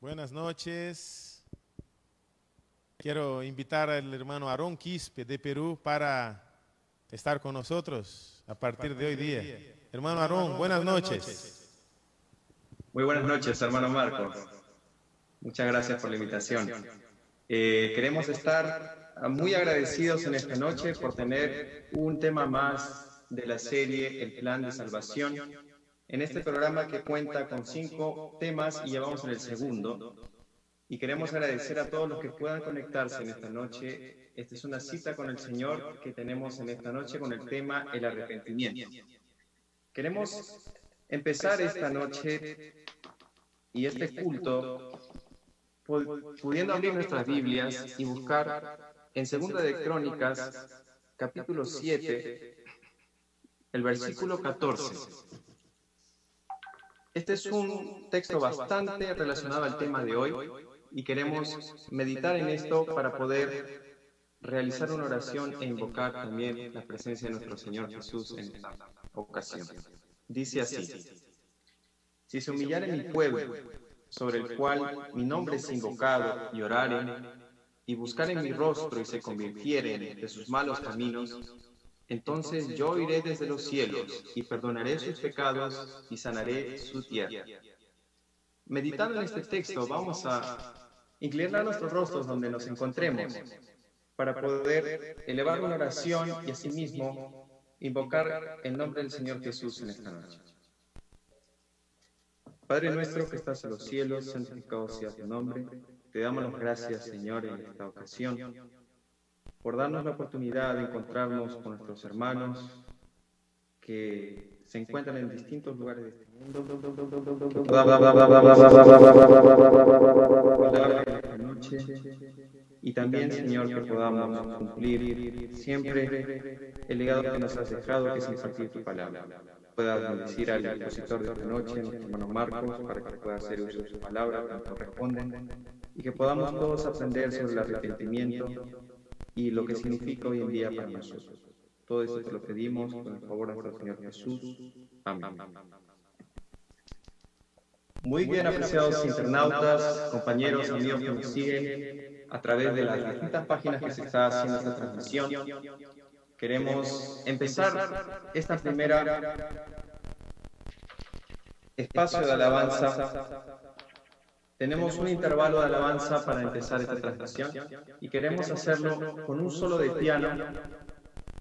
Buenas noches. Quiero invitar al hermano Aarón Quispe de Perú para estar con nosotros a partir de hoy día. Hermano Aarón, buenas noches. Muy buenas noches, hermano Marcos. Muchas gracias por la invitación. Queremos estar muy agradecidos en esta noche por tener un tema más de la serie El Plan de Salvación. En este programa que cuenta con 5 temas y ya vamos en el segundo. Y queremos agradecer a todos los que puedan conectarse en esta noche. Esta es una cita con el Señor que tenemos en esta noche con el tema el arrepentimiento. Queremos empezar esta noche y este culto pudiendo abrir nuestras Biblias y buscar en Segunda de Crónicas, capítulo 7, el versículo 14. Este es un texto bastante relacionado al tema de hoy y queremos meditar en esto para poder realizar una oración e invocar también la presencia de nuestro Señor Jesús en esta ocasión. Dice así: si se humillare mi pueblo, sobre el cual mi nombre es invocado, y oraren, y buscaren mi rostro y se convirtieren de sus malos caminos, entonces yo iré desde los cielos y perdonaré sus pecados y sanaré su tierra. Meditando en este texto, vamos a inclinar nuestros rostros donde nos encontremos para poder elevar una oración y asimismo invocar el nombre del Señor Jesús en esta noche. Padre nuestro que estás en los cielos, santificado sea tu nombre. Te damos las gracias, Señor, en esta ocasión, por darnos la oportunidad de encontrarnos con nuestros hermanos que se encuentran en distintos lugares de este mundo. Esta noche. Y también, Señor, que podamos cumplir siempre el legado que nos has dejado, que es impartir tu palabra. Puedas bendecir al expositor de esta noche, nuestro hermano Marcos, para que pueda hacer uso de su palabra como corresponde, y que podamos todos aprender sobre el arrepentimiento y lo que significa hoy en día para nosotros. Todo esto te lo pedimos con el favor de nuestro Señor Jesús. Amén. Muy bien, apreciados internautas, compañeros, amigos que nos siguen a través de las distintas páginas que se está haciendo esta transmisión. Queremos empezar esta primera espacio de alabanza. Tenemos un intervalo de alabanza para empezar esta transmisión y queremos hacerlo con un solo de piano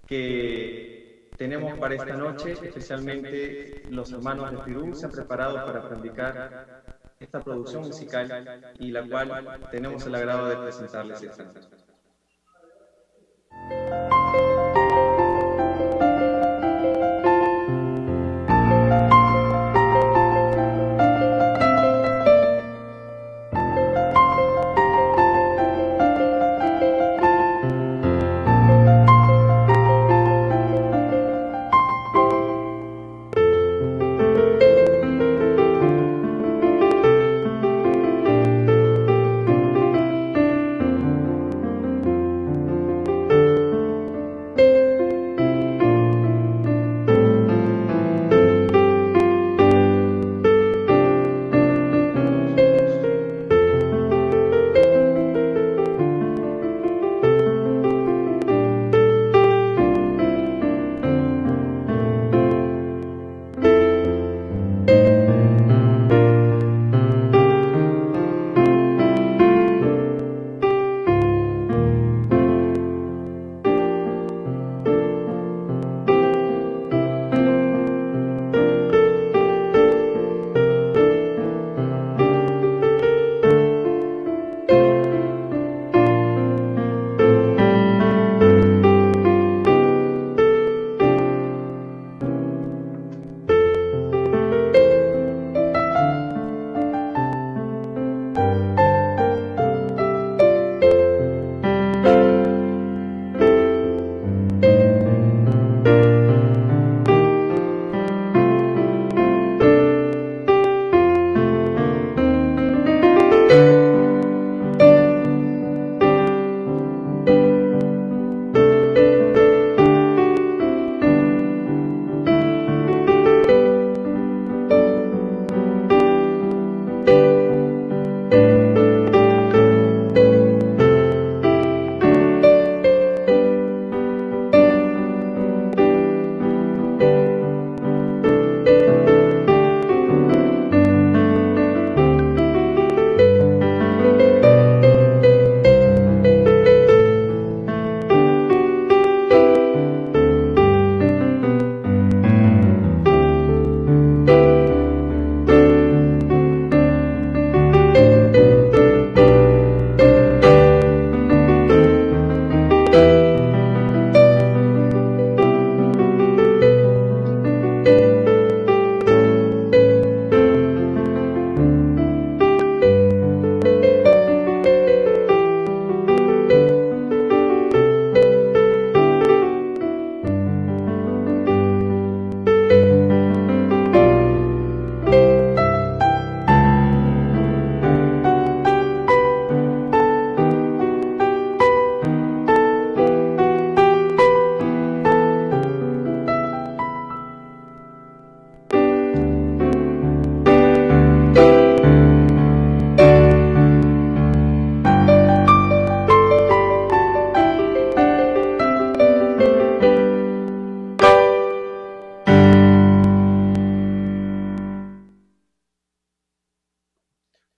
que tenemos para esta noche. Especialmente los hermanos de Perú se han preparado para practicar esta producción musical y la cual tenemos el agrado de presentarles esta noche.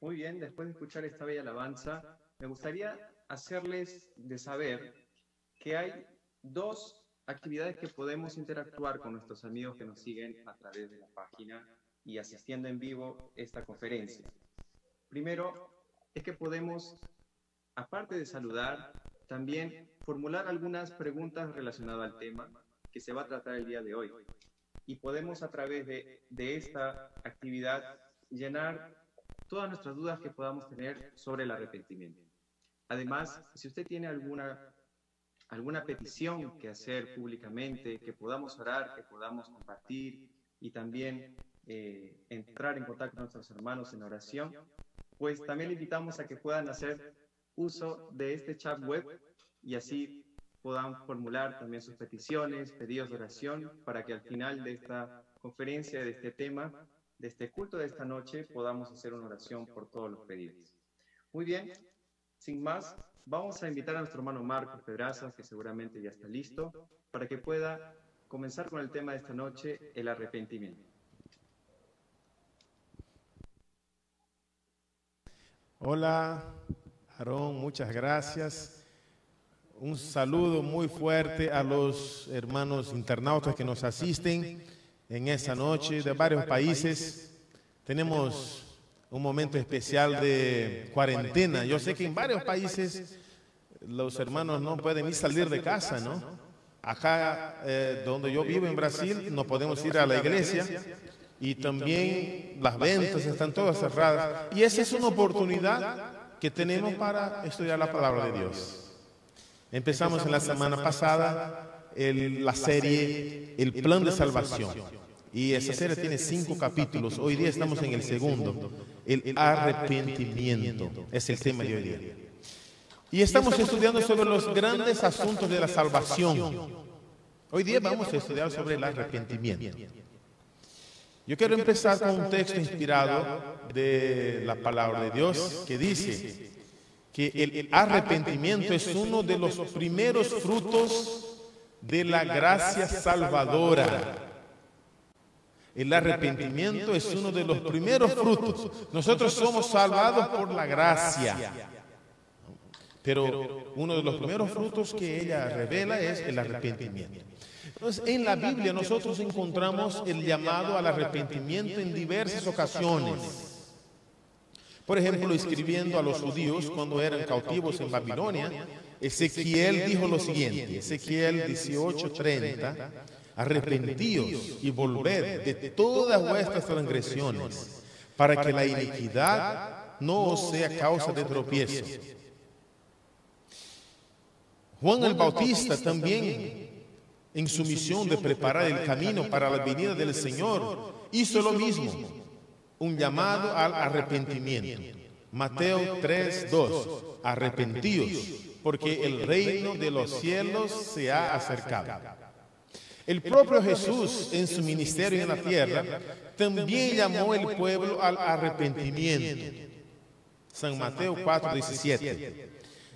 Muy bien, después de escuchar esta bella alabanza, me gustaría hacerles de saber que hay dos actividades que podemos interactuar con nuestros amigos que nos siguen a través de la página y asistiendo en vivo esta conferencia. Primero, es que podemos, aparte de saludar, también formular algunas preguntas relacionadas al tema que se va a tratar el día de hoy. Y podemos a través de esta actividad llenar todas nuestras dudas que podamos tener sobre el arrepentimiento. Además, si usted tiene alguna petición que hacer públicamente, que podamos orar, que podamos compartir y también entrar en contacto con nuestros hermanos en oración, pues también le invitamos a que puedan hacer uso de este chat web y así puedan formular también sus peticiones, pedidos de oración, para que al final de esta conferencia, de este tema, de este culto de esta noche, podamos hacer una oración por todos los pedidos. Muy bien, sin más, vamos a invitar a nuestro hermano Marcos Pedraza, que seguramente ya está listo, para que pueda comenzar con el tema de esta noche, el arrepentimiento. Hola, Aarón, muchas gracias. Un saludo muy fuerte a los hermanos internautas que nos asisten en esta noche de varios países. Tenemos un momento especial de cuarentena. Yo sé que en varios países los hermanos no pueden ni salir de casa, ¿no? Acá donde yo vivo en Brasil no podemos ir a la iglesia y también las ventas están todas cerradas. Y esa es una oportunidad que tenemos para estudiar la palabra de Dios. Empezamos en la semana pasada la serie El Plan de Salvación. Y esa serie tiene 5 capítulos. Hoy día estamos en el segundo. El arrepentimiento es el tema de hoy día. Y estamos estudiando sobre los grandes asuntos de la salvación. Hoy día vamos a estudiar sobre el arrepentimiento. Yo quiero empezar con un texto inspirado de la palabra de Dios que dice que el arrepentimiento es uno de los primeros frutos de la gracia salvadora. El arrepentimiento es uno de los primeros frutos. Nosotros somos salvados por la gracia. Pero uno de los primeros frutos que ella revela es el arrepentimiento. Entonces, en la Biblia nosotros encontramos el llamado al arrepentimiento en diversas ocasiones. Por ejemplo, escribiendo a los judíos cuando eran cautivos en Babilonia, Ezequiel dijo lo siguiente, Ezequiel 18:30, arrepentíos y volved de todas vuestras transgresiones, para que la iniquidad no os sea causa de tropiezo. Juan el Bautista también, en su misión de preparar el camino para la venida del Señor, hizo lo mismo, un llamado al arrepentimiento. Mateo 3:2, arrepentíos, porque el reino de los cielos se ha acercado. El propio Jesús, en su ministerio en la tierra, también llamó al pueblo al arrepentimiento. San Mateo 4:17.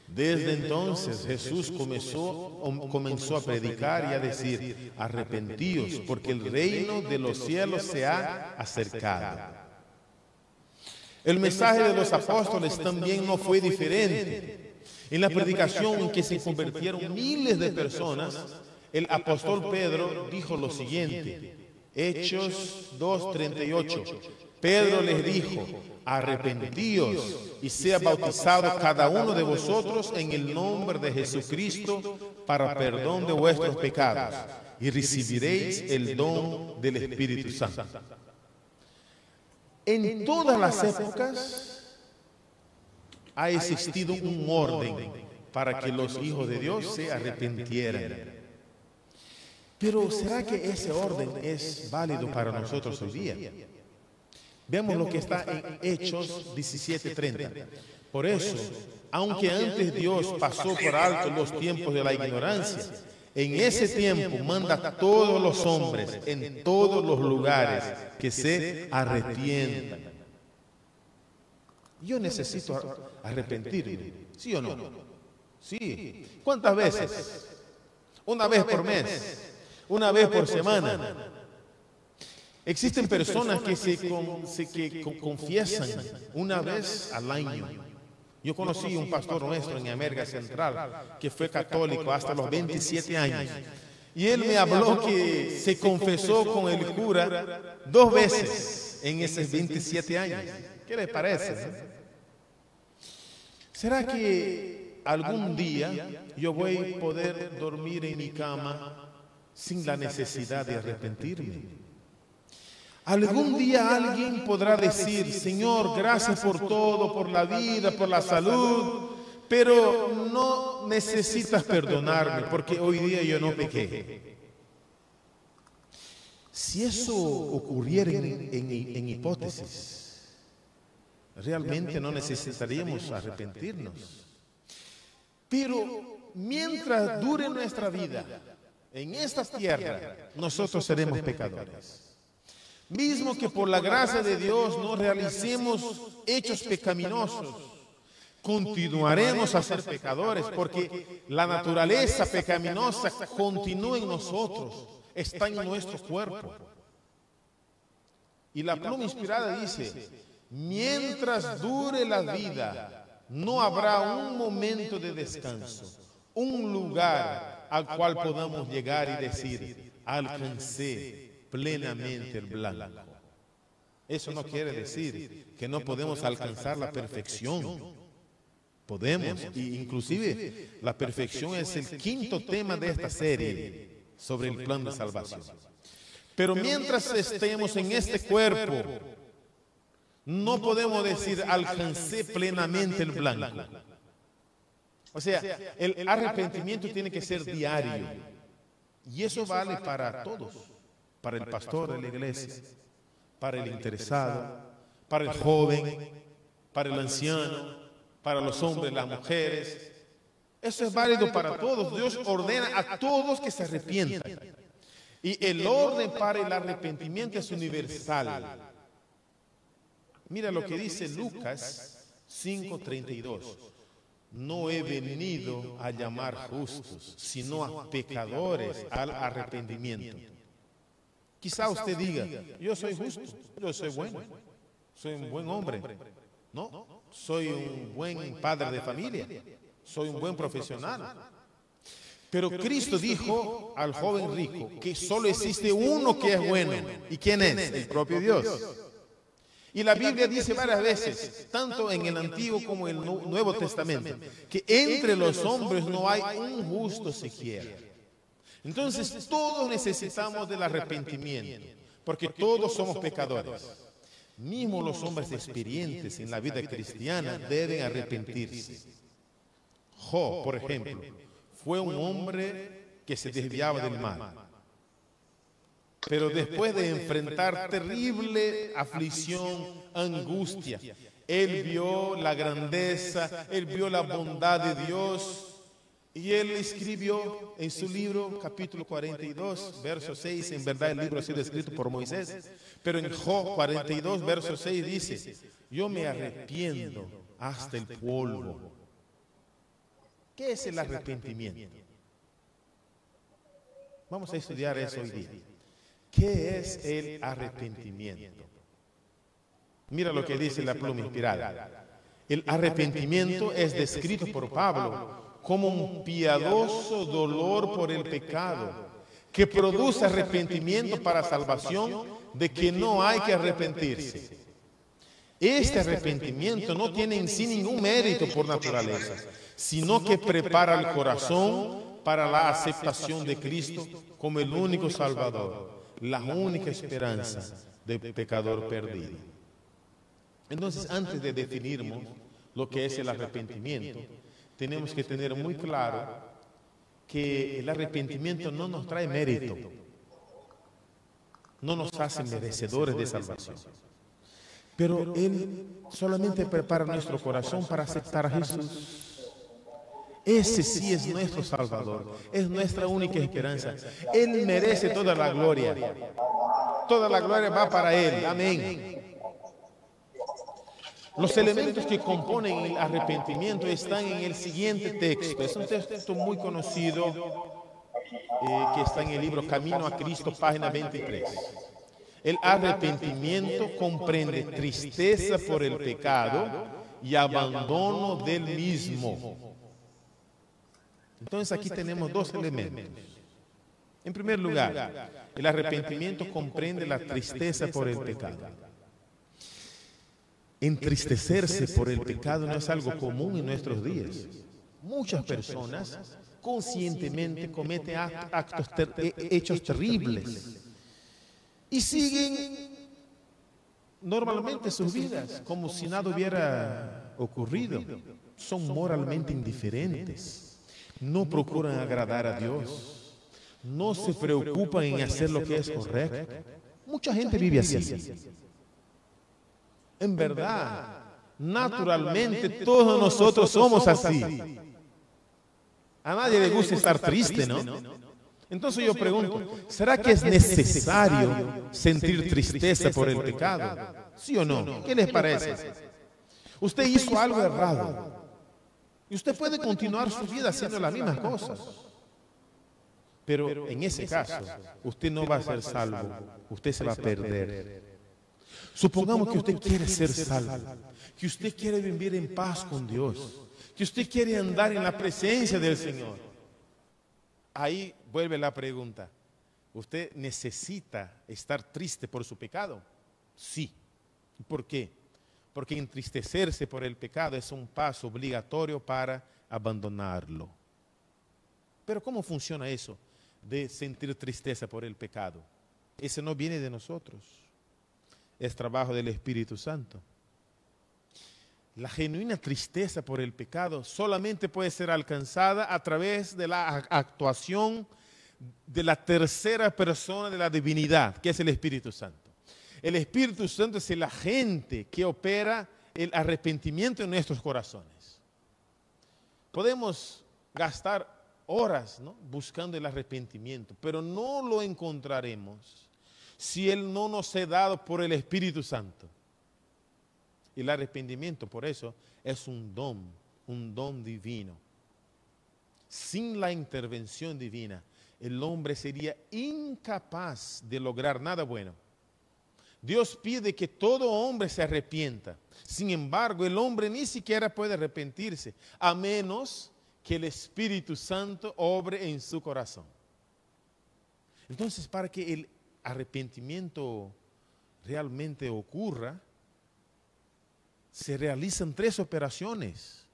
Desde entonces Jesús comenzó a predicar y a decir, arrepentíos, porque el reino de los cielos se ha acercado. El mensaje de los apóstoles también no fue diferente. En la predicación en que se convirtieron miles de personas, el apóstol Pedro dijo lo siguiente, Hechos 2:38. Pedro les dijo, arrepentíos y sea bautizado cada uno de vosotros en el nombre de Jesucristo para perdón de vuestros pecados y recibiréis el don del Espíritu Santo. En todas las épocas ha existido un orden para que los hijos de Dios se arrepintieran. Pero ¿será que ese orden es válido para nosotros hoy día? Veamos lo que está en Hechos 17:30. Por eso, aunque antes Dios pasó por alto los tiempos de la ignorancia, en ese tiempo manda a todos los hombres en todos los lugares que se arrepientan. Yo necesito arrepentirme, ¿sí o no? Sí. ¿Cuántas veces? Una vez por mes, una vez por semana. Existen personas que confiesan una vez al año. Yo conocí un pastor nuestro en América Central que fue católico hasta los 27 años. Y él me habló que se confesó con el cura 2 veces en esos 27 años. ¿Qué les parece? ¿Será que algún día yo voy a poder dormir en mi cama sin la necesidad de arrepentirme? Algún día alguien podrá decir, Señor, gracias por todo, por la vida, por la salud, pero no necesitas perdonarme porque hoy día yo no pequé. Si eso ocurriera en hipótesis, realmente no necesitaríamos arrepentirnos. Pero mientras dure nuestra vida en esta tierra, nosotros seremos pecadores. Mismo que por la gracia de Dios no realicemos hechos pecaminosos, continuaremos a ser pecadores porque la naturaleza pecaminosa continúa en nosotros, está en nuestro cuerpo. Y la pluma inspirada dice, mientras dure la vida, no habrá un momento de descanso, un lugar al cual podamos llegar y decir, alcancé plenamente el blanco. Eso no quiere decir que no podemos alcanzar la perfección. Podemos, e inclusive la perfección es el 5º tema de esta serie sobre el plan de salvación. Pero mientras estemos en este cuerpo, no podemos decir alcancé plenamente el blanco. O sea, el arrepentimiento tiene que ser diario. Y eso vale para todos. Para el pastor de la iglesia, para el interesado, para el joven, para el anciano, para los hombres, las mujeres. Eso es válido para todos. Dios ordena a todos que se arrepientan. Y el orden para el arrepentimiento es universal. Mira lo que dice Lucas 5:32. No he venido a llamar justos, sino a pecadores al arrepentimiento. Quizá usted diga, yo soy justo, yo soy bueno, soy un buen hombre. No, soy un buen padre de familia, soy un buen profesional. Pero Cristo dijo al joven rico que solo existe uno que es bueno. ¿Y quién es? El propio Dios. Y la Biblia dice varias veces, tanto en el Antiguo como en el Nuevo Testamento, que entre los hombres no hay un justo siquiera. Entonces todos necesitamos del arrepentimiento, porque todos somos pecadores. Mismo los hombres experientes en la vida cristiana deben arrepentirse. Job, por ejemplo, fue un hombre que se desviaba del mal. Pero después de enfrentar terrible aflicción, angustia, él vio la grandeza, él vio la bondad de Dios. Y él escribió en su libro, capítulo 42, verso 6, en verdad el libro ha sido escrito por Moisés, pero en Job 42, verso 6 dice, yo me arrepiento hasta el polvo. ¿Qué es el arrepentimiento? Vamos a estudiar eso hoy día. ¿Qué es el arrepentimiento? Mira lo que dice la pluma inspirada. El arrepentimiento es descrito por Pablo como un piadoso dolor por el pecado, que produce arrepentimiento para salvación, de que no hay que arrepentirse. Este arrepentimiento no tiene en sí ningún mérito por naturaleza, sino que prepara el corazón para la aceptación de Cristo como el único Salvador, la única esperanza del pecador perdido. Entonces, antes de definirnos lo que es el arrepentimiento, tenemos que tener muy claro que el arrepentimiento no nos trae mérito, no nos hace merecedores de salvación, pero Él solamente prepara nuestro corazón para aceptar a Jesús. Ese sí es nuestro Salvador, es nuestra única esperanza. Él merece toda la gloria va para Él, amén. Los elementos que componen el arrepentimiento están en el siguiente texto. Es un texto muy conocido que está en el libro Camino a Cristo, página 23. El arrepentimiento comprende tristeza por el pecado y abandono del mismo. Entonces aquí tenemos dos elementos. En primer lugar, el arrepentimiento comprende la tristeza por el pecado. Entristecerse por el pecado no es algo común en nuestros días. Muchas personas conscientemente cometen hechos terribles y siguen normalmente sus vidas como si nada hubiera ocurrido. Son moralmente indiferentes, no procuran agradar a Dios, no se preocupan en hacer lo que es correcto. Mucha gente vive así. En verdad, naturalmente todos nosotros somos así. A nadie le gusta estar triste, ¿no? Entonces yo pregunto, ¿será que es necesario sentir tristeza por el pecado? ¿Sí o no? ¿Qué les parece? Usted hizo algo errado y usted puede continuar su vida haciendo las mismas cosas. Pero en ese caso, usted no va a ser salvo, usted se va a perder. Supongamos que usted quiere ser salvo, que usted quiere vivir en paz con Dios, que usted quiere andar en la presencia del Señor. Ahí vuelve la pregunta. ¿Usted necesita estar triste por su pecado? Sí. ¿Por qué? Porque entristecerse por el pecado es un paso obligatorio para abandonarlo. Pero ¿cómo funciona eso de sentir tristeza por el pecado? Ese no viene de nosotros. Es trabajo del Espíritu Santo. La genuina tristeza por el pecado solamente puede ser alcanzada a través de la actuación de la tercera persona de la divinidad, que es el Espíritu Santo. El Espíritu Santo es el agente que opera el arrepentimiento en nuestros corazones. Podemos gastar horas, ¿no?, buscando el arrepentimiento, pero no lo encontraremos si Él no nos es dado por el Espíritu Santo. Y el arrepentimiento, por eso, es un don divino. Sin la intervención divina, el hombre sería incapaz de lograr nada bueno. Dios pide que todo hombre se arrepienta. Sin embargo, el hombre ni siquiera puede arrepentirse, a menos que el Espíritu Santo obre en su corazón. Entonces, para que el arrepentimiento realmente ocurra, se realizan tres operaciones.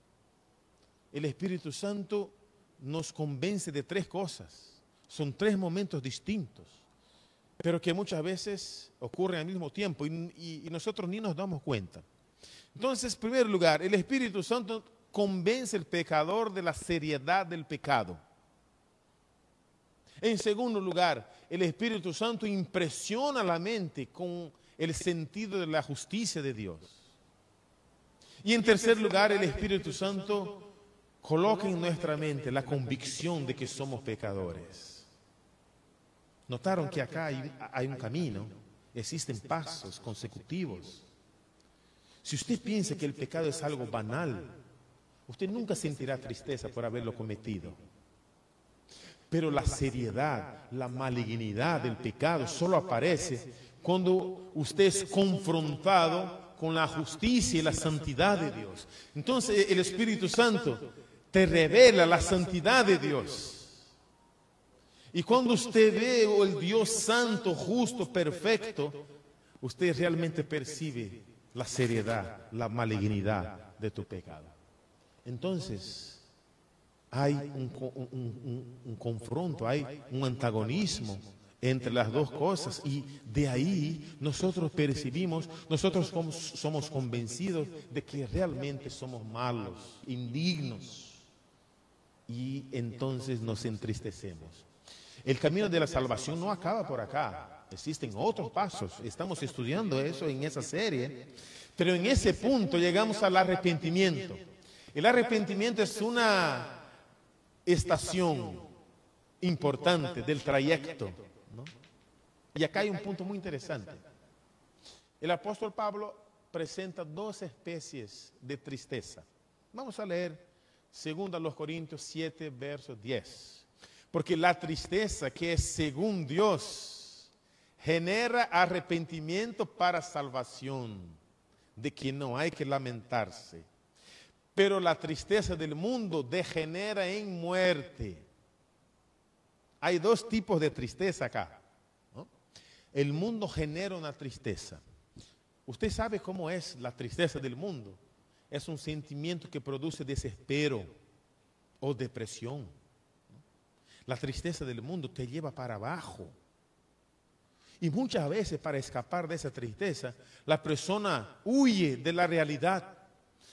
El Espíritu Santo nos convence de tres cosas. Son tres momentos distintos, pero que muchas veces ocurren al mismo tiempo y nosotros ni nos damos cuenta. Entonces, en primer lugar, el Espíritu Santo convence al pecador de la seriedad del pecado. En segundo lugar, el Espíritu Santo impresiona la mente con el sentido de la justicia de Dios. Y en tercer lugar, el Espíritu Santo coloca en nuestra mente la convicción de que somos pecadores. Notaron que acá hay un camino, existen pasos consecutivos. Si usted piensa que el pecado es algo banal, usted nunca sentirá tristeza por haberlo cometido. Pero la seriedad, la malignidad del pecado solo aparece cuando usted es confrontado con la justicia y la santidad de Dios. Entonces el Espíritu Santo te revela la santidad de Dios. Y cuando usted ve el Dios santo, justo, perfecto, usted realmente percibe la seriedad, la malignidad de tu pecado. Entonces hay un confronto, hay un antagonismo entre las dos cosas, y de ahí nosotros percibimos, nosotros somos convencidos de que realmente somos malos, indignos, y entonces nos entristecemos. El camino de la salvación no acaba por acá, existen otros pasos, estamos estudiando eso en esa serie, pero en ese punto llegamos al arrepentimiento. El arrepentimiento es una estación importante del trayecto, ¿no? Y acá hay un punto muy interesante. El apóstol Pablo presenta dos especies de tristeza. Vamos a leer 2 Corintios 7, verso 10. Porque la tristeza que es según Dios genera arrepentimiento para salvación, de que no hay que lamentarse. Pero la tristeza del mundo degenera en muerte. Hay dos tipos de tristeza acá, ¿no? El mundo genera una tristeza. Usted sabe cómo es la tristeza del mundo. Es un sentimiento que produce desespero o depresión. La tristeza del mundo te lleva para abajo. Y muchas veces, para escapar de esa tristeza, la persona huye de la realidad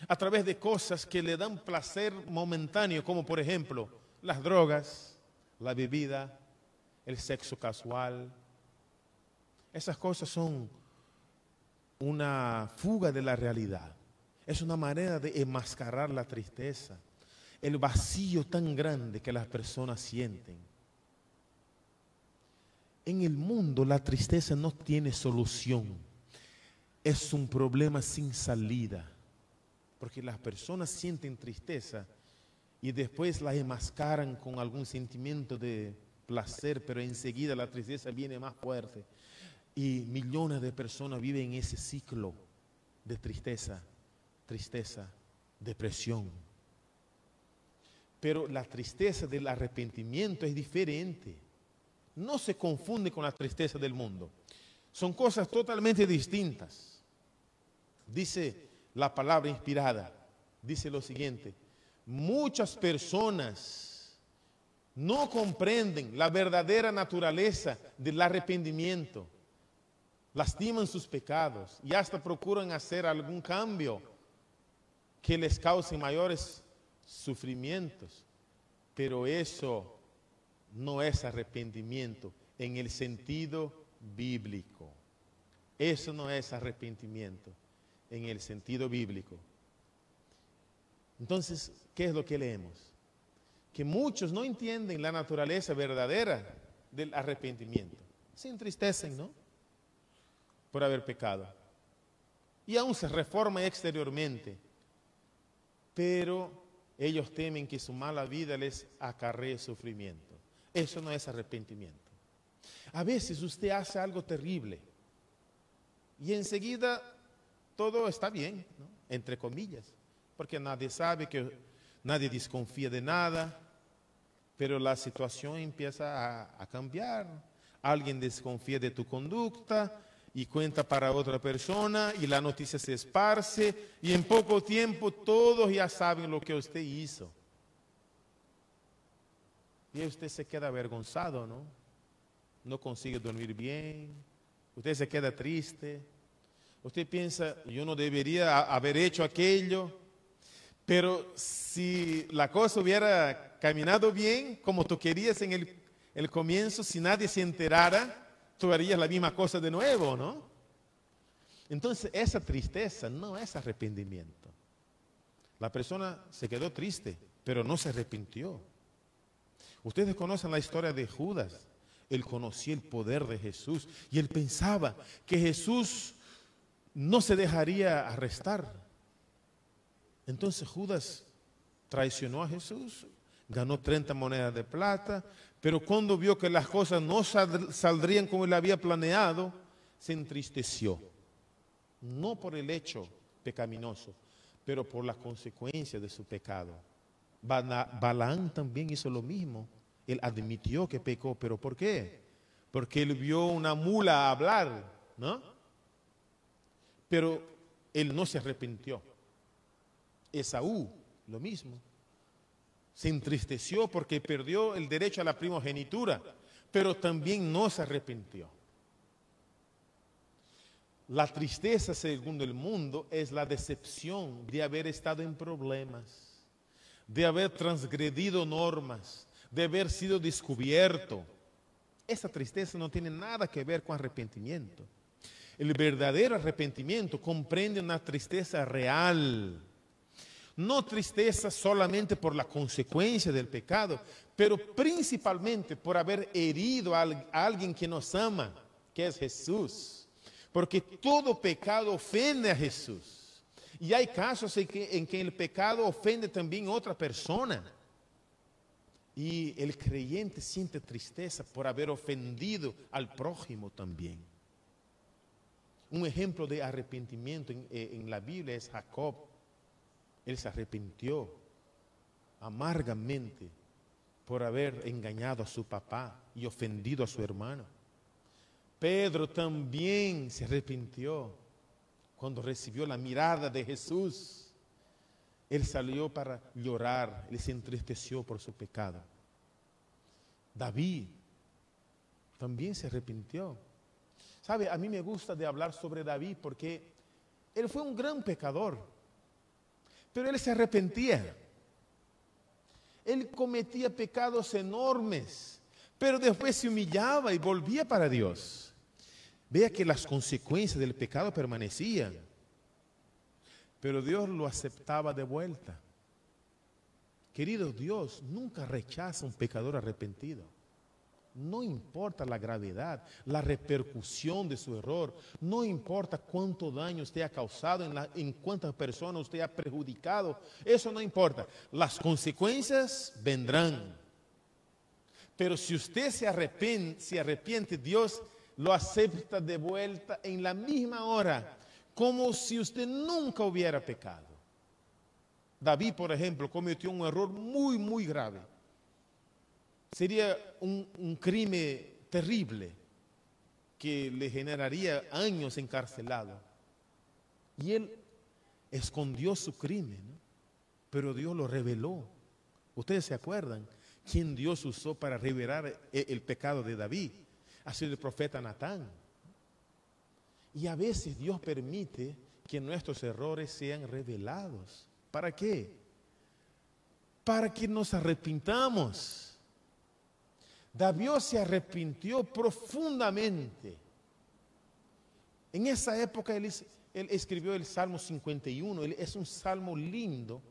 a través de cosas que le dan placer momentáneo, como por ejemplo las drogas, la bebida, el sexo casual. Esas cosas son una fuga de la realidad. Es una manera de enmascarar la tristeza, el vacío tan grande que las personas sienten. En el mundo la tristeza no tiene solución. Es un problema sin salida. Porque las personas sienten tristeza y después la enmascaran con algún sentimiento de placer, pero enseguida la tristeza viene más fuerte. Y millones de personas viven en ese ciclo de tristeza, depresión. Pero la tristeza del arrepentimiento es diferente. No se confunde con la tristeza del mundo. Son cosas totalmente distintas. Dice la palabra inspirada, dice lo siguiente: muchas personas no comprenden la verdadera naturaleza del arrepentimiento, lastiman sus pecados y hasta procuran hacer algún cambio que les cause mayores sufrimientos, pero eso no es arrepentimiento en el sentido bíblico. Eso no es arrepentimiento en el sentido bíblico. Entonces, ¿qué es lo que leemos? Que muchos no entienden la naturaleza verdadera del arrepentimiento. Se entristecen, ¿no?, por haber pecado. Y aún se reforman exteriormente. Pero ellos temen que su mala vida les acarree sufrimiento. Eso no es arrepentimiento. A veces usted hace algo terrible y enseguida todo está bien, ¿no?, entre comillas, porque nadie sabe, que nadie desconfía de nada, pero la situación empieza a cambiar. Alguien desconfía de tu conducta y cuenta para otra persona y la noticia se esparce y en poco tiempo todos ya saben lo que usted hizo. Y usted se queda avergonzado, ¿no? No consigue dormir bien, usted se queda triste, usted piensa, yo no debería haber hecho aquello, pero si la cosa hubiera caminado bien, como tú querías en el comienzo, si nadie se enterara, tú harías la misma cosa de nuevo, ¿no? Entonces, esa tristeza no es arrepentimiento. La persona se quedó triste, pero no se arrepintió. Ustedes conocen la historia de Judas. Él conocía el poder de Jesús y él pensaba que Jesús no se dejaría arrestar. Entonces Judas traicionó a Jesús, ganó 30 monedas de plata, pero cuando vio que las cosas no saldrían como él había planeado, se entristeció. No por el hecho pecaminoso, pero por las consecuencias de su pecado. Balaam también hizo lo mismo. Él admitió que pecó, pero ¿por qué? Porque él vio una mula hablar, ¿no? Pero él no se arrepintió. Esaú, lo mismo. Se entristeció porque perdió el derecho a la primogenitura, pero también no se arrepintió. La tristeza, según el mundo, es la decepción de haber estado en problemas, de haber transgredido normas, de haber sido descubierto. Esa tristeza no tiene nada que ver con arrepentimiento. El verdadero arrepentimiento comprende una tristeza real. No tristeza solamente por la consecuencia del pecado, pero principalmente por haber herido a alguien que nos ama, que es Jesús. Porque todo pecado ofende a Jesús. Y hay casos en que el pecado ofende también a otra persona. Y el creyente siente tristeza por haber ofendido al prójimo también. Un ejemplo de arrepentimiento en la Biblia es Jacob. Él se arrepintió amargamente por haber engañado a su papá y ofendido a su hermano. Pedro también se arrepintió cuando recibió la mirada de Jesús. Él salió para llorar, él se entristeció por su pecado. David también se arrepintió. ¿Sabe? A mí me gusta de hablar sobre David porque él fue un gran pecador, pero él se arrepentía. Él cometía pecados enormes, pero después se humillaba y volvía para Dios. Vea que las consecuencias del pecado permanecían, pero Dios lo aceptaba de vuelta. Querido, Dios nunca rechaza a un pecador arrepentido. No importa la gravedad, la repercusión de su error, no importa cuánto daño usted ha causado, en cuántas personas usted ha perjudicado, eso no importa. Las consecuencias vendrán. Pero si usted se arrepiente, Dios lo acepta de vuelta en la misma hora, como si usted nunca hubiera pecado. David, por ejemplo, cometió un error muy, muy grave. Sería un crimen terrible que le generaría años encarcelado. Y él escondió su crimen, ¿no? Pero Dios lo reveló. Ustedes se acuerdan quién Dios usó para revelar el pecado de David. Ha sido el profeta Natán. Y a veces Dios permite que nuestros errores sean revelados. ¿Para qué? Para que nos arrepintamos. David se arrepintió profundamente. En esa época él escribió el Salmo 51. Es un salmo lindo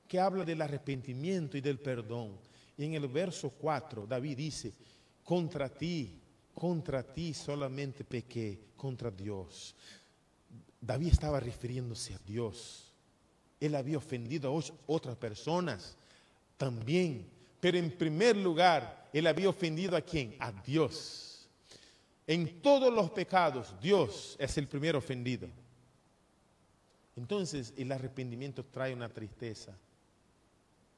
que habla del arrepentimiento y del perdón. Y en el verso 4 David dice: contra ti solamente pequé, contra Dios. David estaba refiriéndose a Dios. Él había ofendido a otras personas también, pero en primer lugar, él había ofendido ¿a quién? A Dios. En todos los pecados, Dios es el primer ofendido. Entonces, el arrepentimiento trae una tristeza.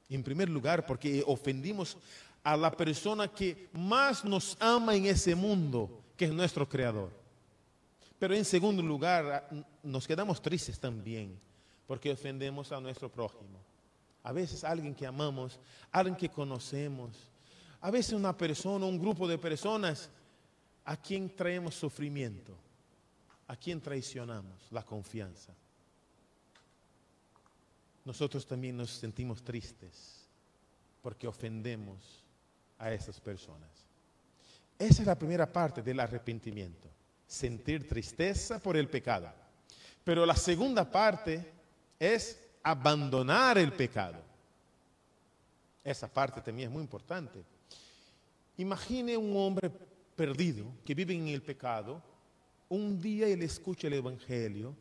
En primer lugar, porque ofendimos a la persona que más nos ama en ese mundo, que es nuestro Creador. Pero en segundo lugar, nos quedamos tristes también, porque ofendemos a nuestro prójimo. A veces alguien que amamos, alguien que conocemos, a veces una persona, un grupo de personas a quien traemos sufrimiento, a quien traicionamos la confianza. Nosotros también nos sentimos tristes porque ofendemos a esas personas. Esa es la primera parte del arrepentimiento, sentir tristeza por el pecado. Pero la segunda parte es abandonar el pecado. Esa parte también es muy importante. Imagine un hombre perdido que vive en el pecado. Un día él escucha el Evangelio,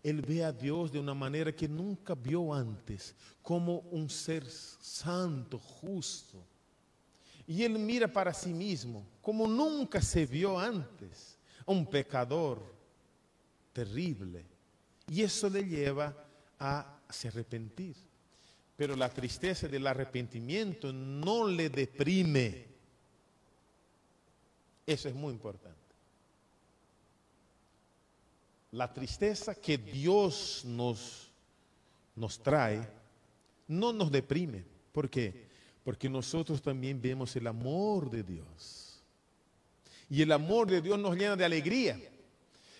él ve a Dios de una manera que nunca vio antes, como un ser santo, justo. Y él mira para sí mismo como nunca se vio antes, un pecador terrible. Y eso le lleva a se arrepentir. Pero la tristeza del arrepentimiento no le deprime. Eso es muy importante. La tristeza que Dios nos trae no nos deprime. ¿Por qué? Porque nosotros también vemos el amor de Dios. Y el amor de Dios nos llena de alegría.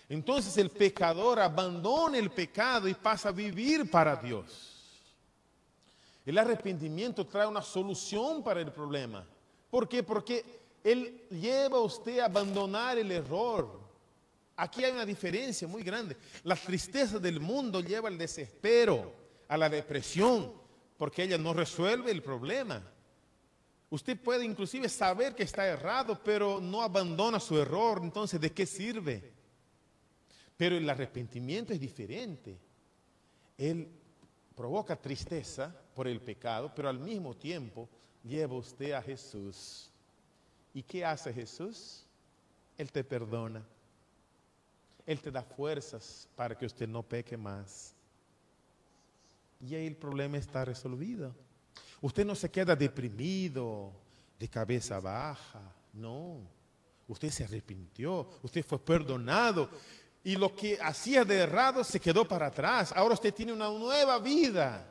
Entonces el pecador abandona el pecado y pasa a vivir para Dios. El arrepentimiento trae una solución para el problema. ¿Por qué? Porque Él lleva a usted a abandonar el error. Aquí hay una diferencia muy grande. La tristeza del mundo lleva al desespero, a la depresión, porque ella no resuelve el problema. Usted puede inclusive saber que está errado, pero no abandona su error. Entonces, ¿de qué sirve? Pero el arrepentimiento es diferente. Él provoca tristeza por el pecado, pero al mismo tiempo lleva usted a Jesús. ¿Y qué hace Jesús? Él te perdona. Él te da fuerzas para que usted no peque más. Y ahí el problema está resolvido. Usted no se queda deprimido, de cabeza baja. No. Usted se arrepintió. Usted fue perdonado. Y lo que hacía de errado se quedó para atrás. Ahora usted tiene una nueva vida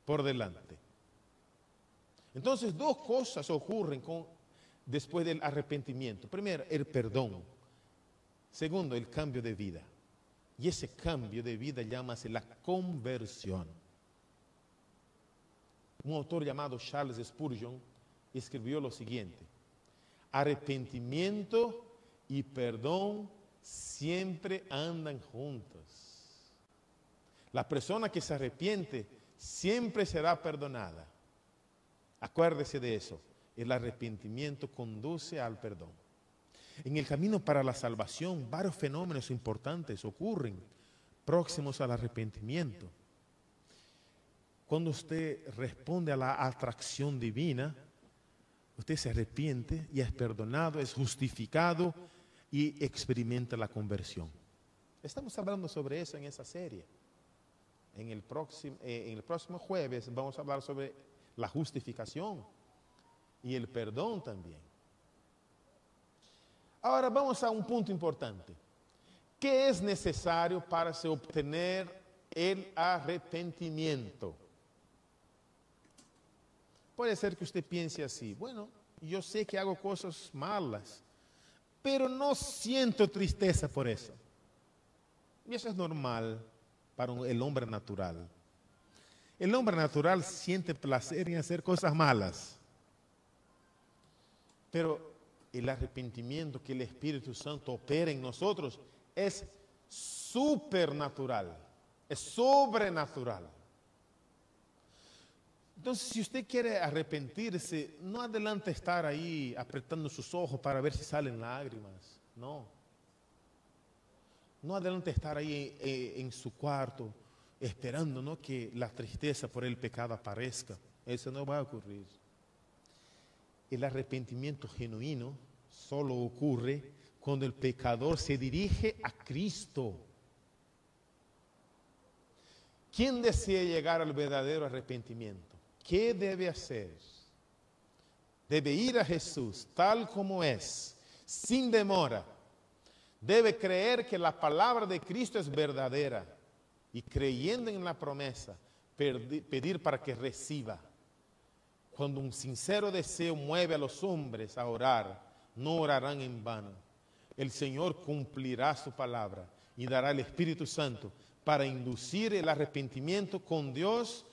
por delante. Entonces, dos cosas ocurren después del arrepentimiento. Primero, el perdón. Segundo, el cambio de vida. Y ese cambio de vida llámase la conversión. Un autor llamado Charles Spurgeon escribió lo siguiente: arrepentimiento y perdón siempre andan juntos. La persona que se arrepiente siempre será perdonada. Acuérdese de eso. El arrepentimiento conduce al perdón. En el camino para la salvación, varios fenómenos importantes ocurren próximos al arrepentimiento. Cuando usted responde a la atracción divina, usted se arrepiente y es perdonado, es justificado y experimenta la conversión. Estamos hablando sobre eso en esa serie. En el próximo jueves vamos a hablar sobre la justificación y el perdón también. Ahora vamos a un punto importante. ¿Qué es necesario para se obtener el arrepentimiento? Puede ser que usted piense así: bueno, yo sé que hago cosas malas, pero no siento tristeza por eso. Y eso es normal para el hombre natural. El hombre natural siente placer en hacer cosas malas. Pero el arrepentimiento que el Espíritu Santo opera en nosotros es supernatural, es sobrenatural. Entonces, si usted quiere arrepentirse, no adelante estar ahí apretando sus ojos para ver si salen lágrimas. No. No adelante estar ahí en su cuarto esperando, ¿no?, que la tristeza por el pecado aparezca. Eso no va a ocurrir. El arrepentimiento genuino solo ocurre cuando el pecador se dirige a Cristo. ¿Quién desea llegar al verdadero arrepentimiento? ¿Qué debe hacer? Debe ir a Jesús tal como es, sin demora. Debe creer que la palabra de Cristo es verdadera y, creyendo en la promesa, pedir para que reciba. Cuando un sincero deseo mueve a los hombres a orar, no orarán en vano. El Señor cumplirá su palabra y dará el Espíritu Santo para inducir el arrepentimiento con Dios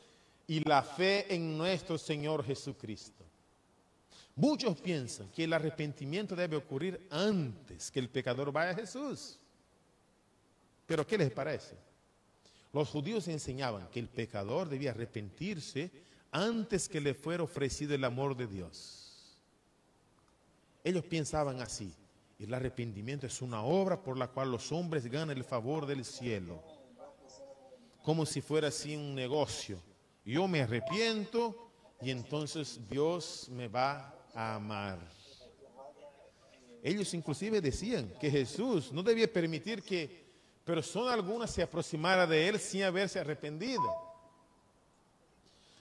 y la fe en nuestro Señor Jesucristo. Muchos piensan que el arrepentimiento debe ocurrir antes que el pecador vaya a Jesús. ¿Pero qué les parece? Los judíos enseñaban que el pecador debía arrepentirse antes que le fuera ofrecido el amor de Dios. Ellos pensaban así: el arrepentimiento es una obra por la cual los hombres ganan el favor del cielo. Como si fuera así un negocio. Yo me arrepiento y entonces Dios me va a amar. Ellos inclusive decían que Jesús no debía permitir que persona alguna se aproximara de Él sin haberse arrepentido.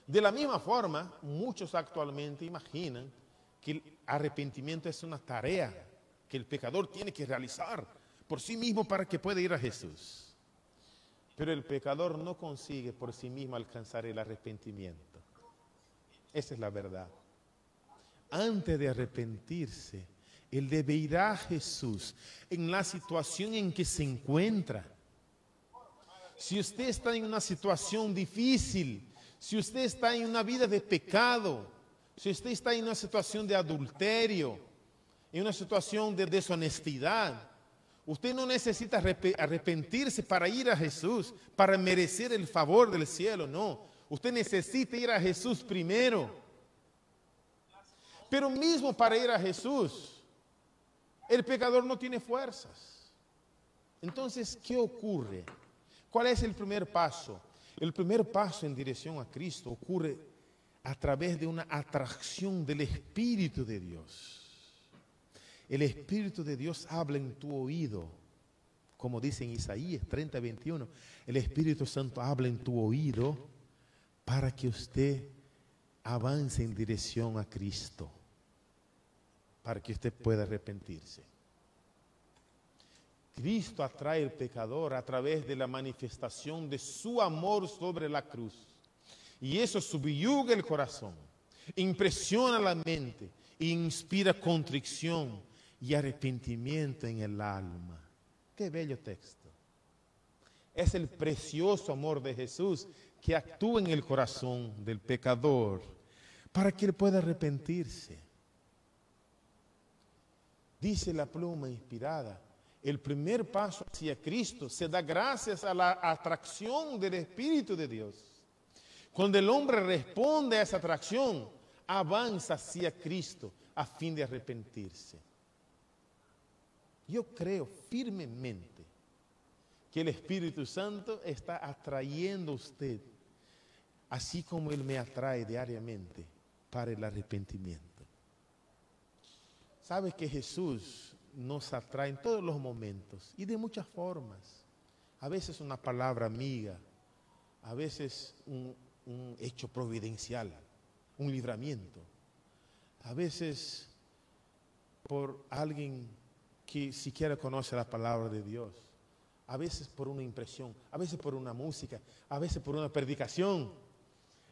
De la misma forma, muchos actualmente imaginan que el arrepentimiento es una tarea que el pecador tiene que realizar por sí mismo para que pueda ir a Jesús. Pero el pecador no consigue por sí mismo alcanzar el arrepentimiento. Esa es la verdad. Antes de arrepentirse, él debe ir a Jesús en la situación en que se encuentra. Si usted está en una situación difícil, si usted está en una vida de pecado, si usted está en una situación de adulterio, en una situación de deshonestidad, usted no necesita arrepentirse para ir a Jesús, para merecer el favor del cielo, no. Usted necesita ir a Jesús primero. Pero mismo para ir a Jesús, el pecador no tiene fuerzas. Entonces, ¿qué ocurre? ¿Cuál es el primer paso? El primer paso en dirección a Cristo ocurre a través de una atracción del Espíritu de Dios. El Espíritu de Dios habla en tu oído, como dice en Isaías 30:21. El Espíritu Santo habla en tu oído para que usted avance en dirección a Cristo, para que usted pueda arrepentirse. Cristo atrae al pecador a través de la manifestación de su amor sobre la cruz. Y eso subyuga el corazón, impresiona la mente e inspira contrición y arrepentimiento en el alma. Qué bello texto. Es el precioso amor de Jesús que actúa en el corazón del pecador para que él pueda arrepentirse. Dice la pluma inspirada, el primer paso hacia Cristo se da gracias a la atracción del Espíritu de Dios. Cuando el hombre responde a esa atracción, avanza hacia Cristo a fin de arrepentirse. Yo creo firmemente que el Espíritu Santo está atrayendo a usted, así como Él me atrae diariamente para el arrepentimiento. ¿Sabe que Jesús nos atrae en todos los momentos y de muchas formas? A veces una palabra amiga, a veces un hecho providencial, un libramiento, a veces por alguien que siquiera conoce la palabra de Dios, a veces por una impresión, a veces por una música, a veces por una predicación.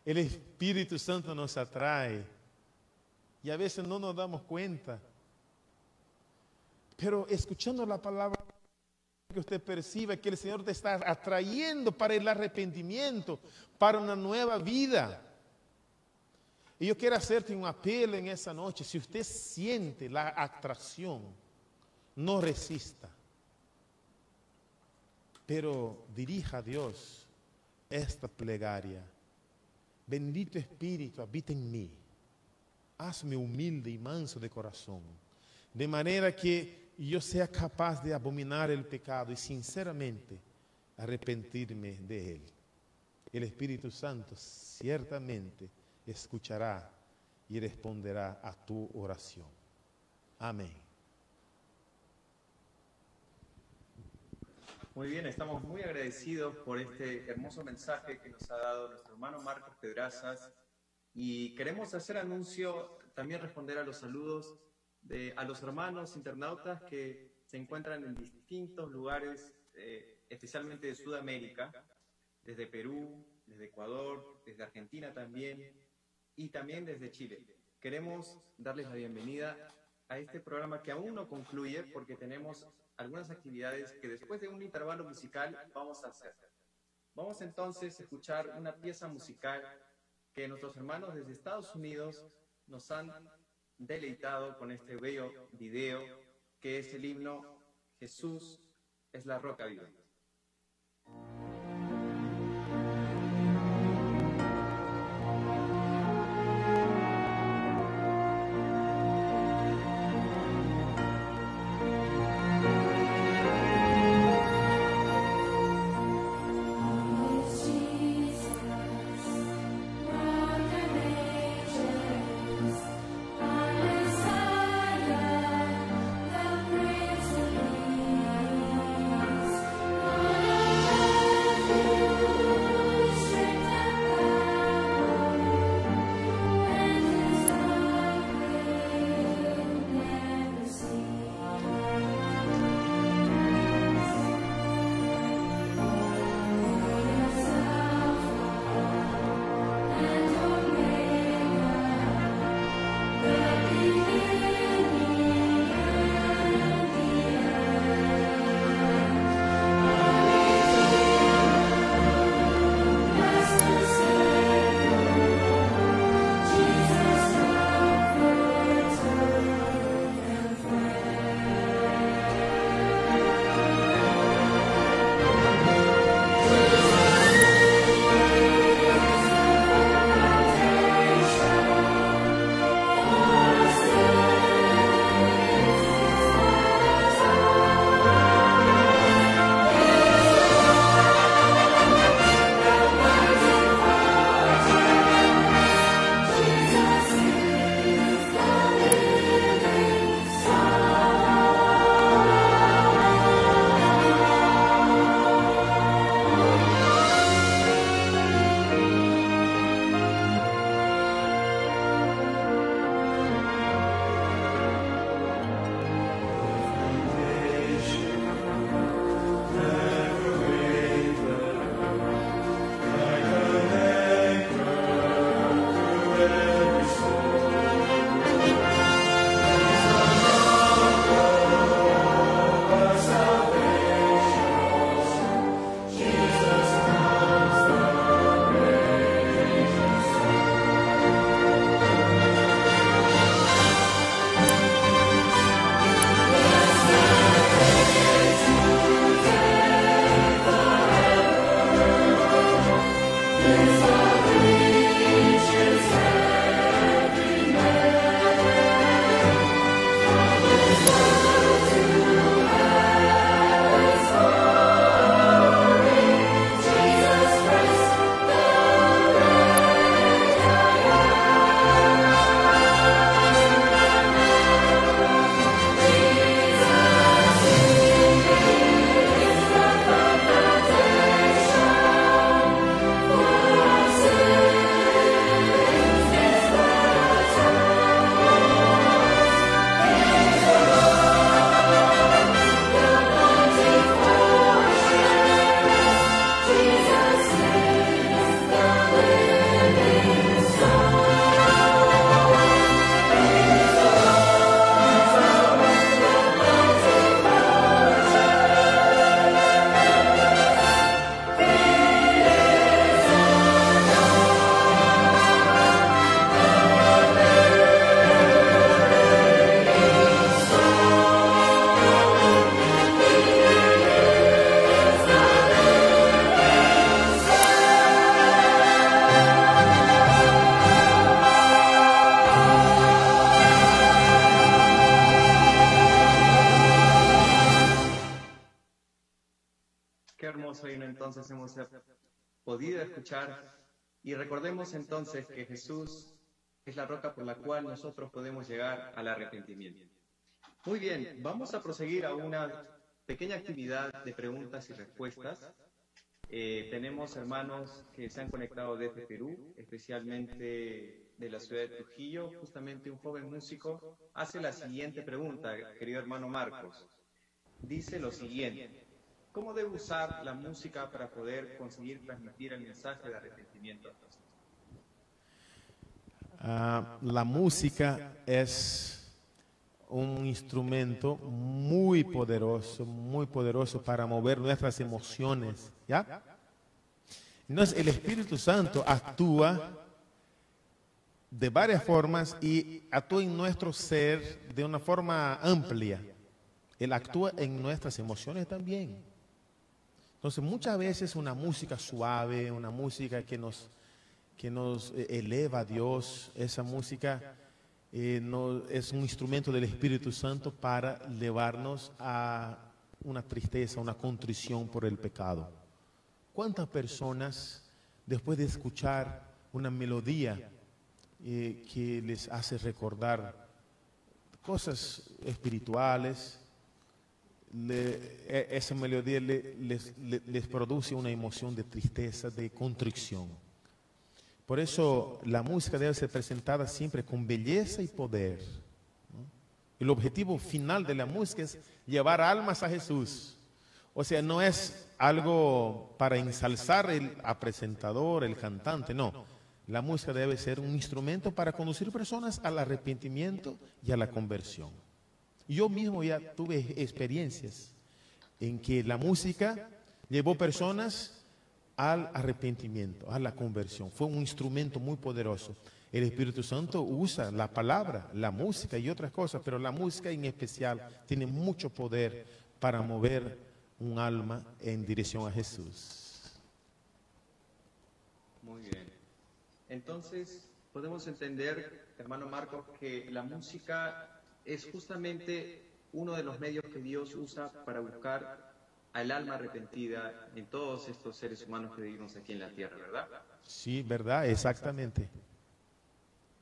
El Espíritu Santo nos atrae y a veces no nos damos cuenta. Pero escuchando la palabra, que usted perciba que el Señor te está atrayendo para el arrepentimiento, para una nueva vida. Y yo quiero hacerte un apelo en esa noche. Si usted siente la atracción, no resista, pero dirija a Dios esta plegaria. Bendito Espíritu, habita en mí. Hazme humilde y manso de corazón, de manera que yo sea capaz de abominar el pecado y sinceramente arrepentirme de él. El Espíritu Santo ciertamente escuchará y responderá a tu oración. Amén. Muy bien, estamos muy agradecidos por este hermoso mensaje que nos ha dado nuestro hermano Marcos Pedrazas, y queremos hacer anuncio, también responder a los saludos a los hermanos internautas que se encuentran en distintos lugares, especialmente de Sudamérica, desde Perú, desde Ecuador, desde Argentina también, y también desde Chile. Queremos darles la bienvenida a este programa que aún no concluye porque tenemos algunas actividades que después de un intervalo musical vamos a hacer. Vamos entonces a escuchar una pieza musical que nuestros hermanos desde Estados Unidos nos han deleitado con este bello video, que es el himno Jesús es la roca viva. Messiah, the Prince of Peace. podido escuchar. Y recordemos entonces que Jesús es la roca por la cual nosotros podemos llegar al arrepentimiento. Muy bien, vamos a proseguir a una pequeña actividad de preguntas y respuestas. Tenemos hermanos que se han conectado desde Perú, especialmente de la ciudad de Trujillo. Justamente un joven músico hace la siguiente pregunta, querido hermano Marcos. Dice lo siguiente: ¿cómo debo usar la música para poder conseguir transmitir el mensaje de arrepentimiento? La música es un instrumento muy poderoso para mover nuestras emociones, ¿ya? Entonces el Espíritu Santo actúa de varias formas y actúa en nuestro ser de una forma amplia. Él actúa en nuestras emociones también. Entonces muchas veces una música suave, una música que nos eleva a Dios, esa música es un instrumento del Espíritu Santo para llevarnos a una tristeza, una contrición por el pecado. ¿Cuántas personas, después de escuchar una melodía que les hace recordar cosas espirituales, esa melodía les produce una emoción de tristeza, de contrición? Por eso la música debe ser presentada siempre con belleza y poder, ¿no? El objetivo final de la música es llevar almas a Jesús. O sea, no es algo para ensalzar el presentador, el cantante, no. La música debe ser un instrumento para conducir personas al arrepentimiento y a la conversión. Yo mismo ya tuve experiencias en que la música llevó personas al arrepentimiento, a la conversión. Fue un instrumento muy poderoso. El Espíritu Santo usa la palabra, la música y otras cosas, pero la música en especial tiene mucho poder para mover un alma en dirección a Jesús. Muy bien. Entonces, podemos entender, hermano Marcos, que la música es justamente uno de los medios que Dios usa para buscar al alma arrepentida en todos estos seres humanos que vivimos aquí en la tierra, ¿verdad? Sí, verdad, exactamente.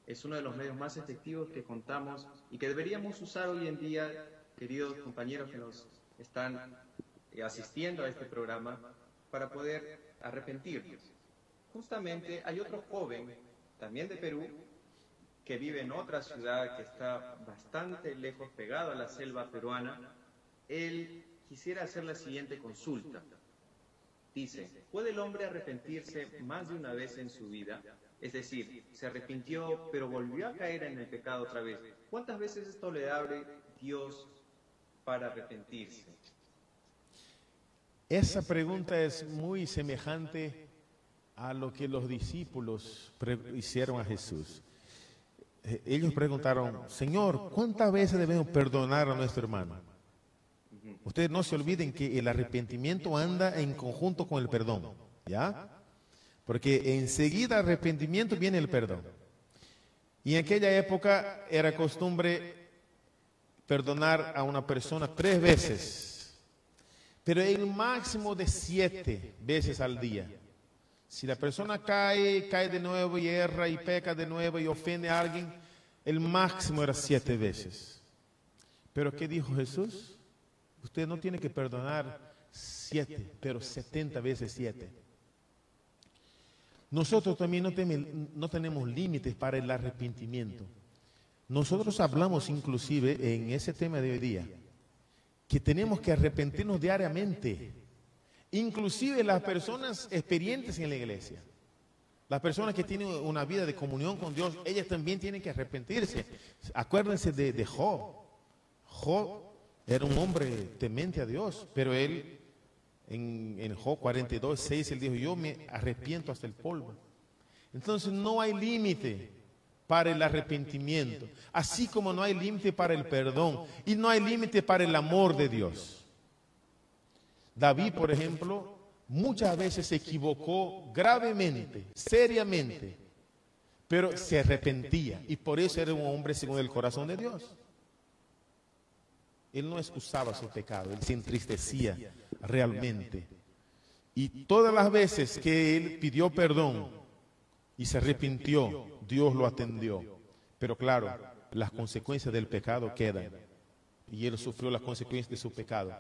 Es uno de los medios más efectivos que contamos y que deberíamos usar hoy en día, queridos compañeros que nos están asistiendo a este programa, para poder arrepentirnos. Justamente hay otro joven, también de Perú, que vive en otra ciudad que está bastante lejos, pegado a la selva peruana. Él quisiera hacer la siguiente consulta. Dice: ¿puede el hombre arrepentirse más de una vez en su vida? Es decir, se arrepintió, pero volvió a caer en el pecado otra vez. ¿Cuántas veces es tolerable Dios para arrepentirse? Esa pregunta es muy semejante a lo que los discípulos hicieron a Jesús. Ellos preguntaron: Señor, ¿cuántas veces debemos perdonar a nuestro hermano? Ustedes no se olviden que el arrepentimiento anda en conjunto con el perdón, ¿ya? Porque enseguida arrepentimiento viene el perdón. Y en aquella época era costumbre perdonar a una persona 3 veces, pero el máximo de 7 veces al día. Si la persona cae de nuevo y erra y peca de nuevo y ofende a alguien, el máximo era 7 veces. Pero ¿qué dijo Jesús? Usted no tiene que perdonar 7, pero 70 veces 7. Nosotros también no tenemos límites para el arrepentimiento. Nosotros hablamos inclusive en ese tema de hoy día, que tenemos que arrepentirnos diariamente. Inclusive las personas experientes en la iglesia, las personas que tienen una vida de comunión con Dios, ellas también tienen que arrepentirse. Acuérdense de Job. Job era un hombre temente a Dios, pero él, en Job 42:6, él dijo: yo me arrepiento hasta el polvo. Entonces no hay límite para el arrepentimiento, así como no hay límite para el perdón y no hay límite para el amor de Dios. David, por ejemplo, muchas veces se equivocó gravemente, seriamente, pero se arrepentía y por eso era un hombre según el corazón de Dios. Él no excusaba su pecado, él se entristecía realmente Y todas las veces que él pidió perdón y se arrepintió, Dios lo atendió. Pero claro, las consecuencias del pecado quedan. Y él sufrió las consecuencias de su pecado.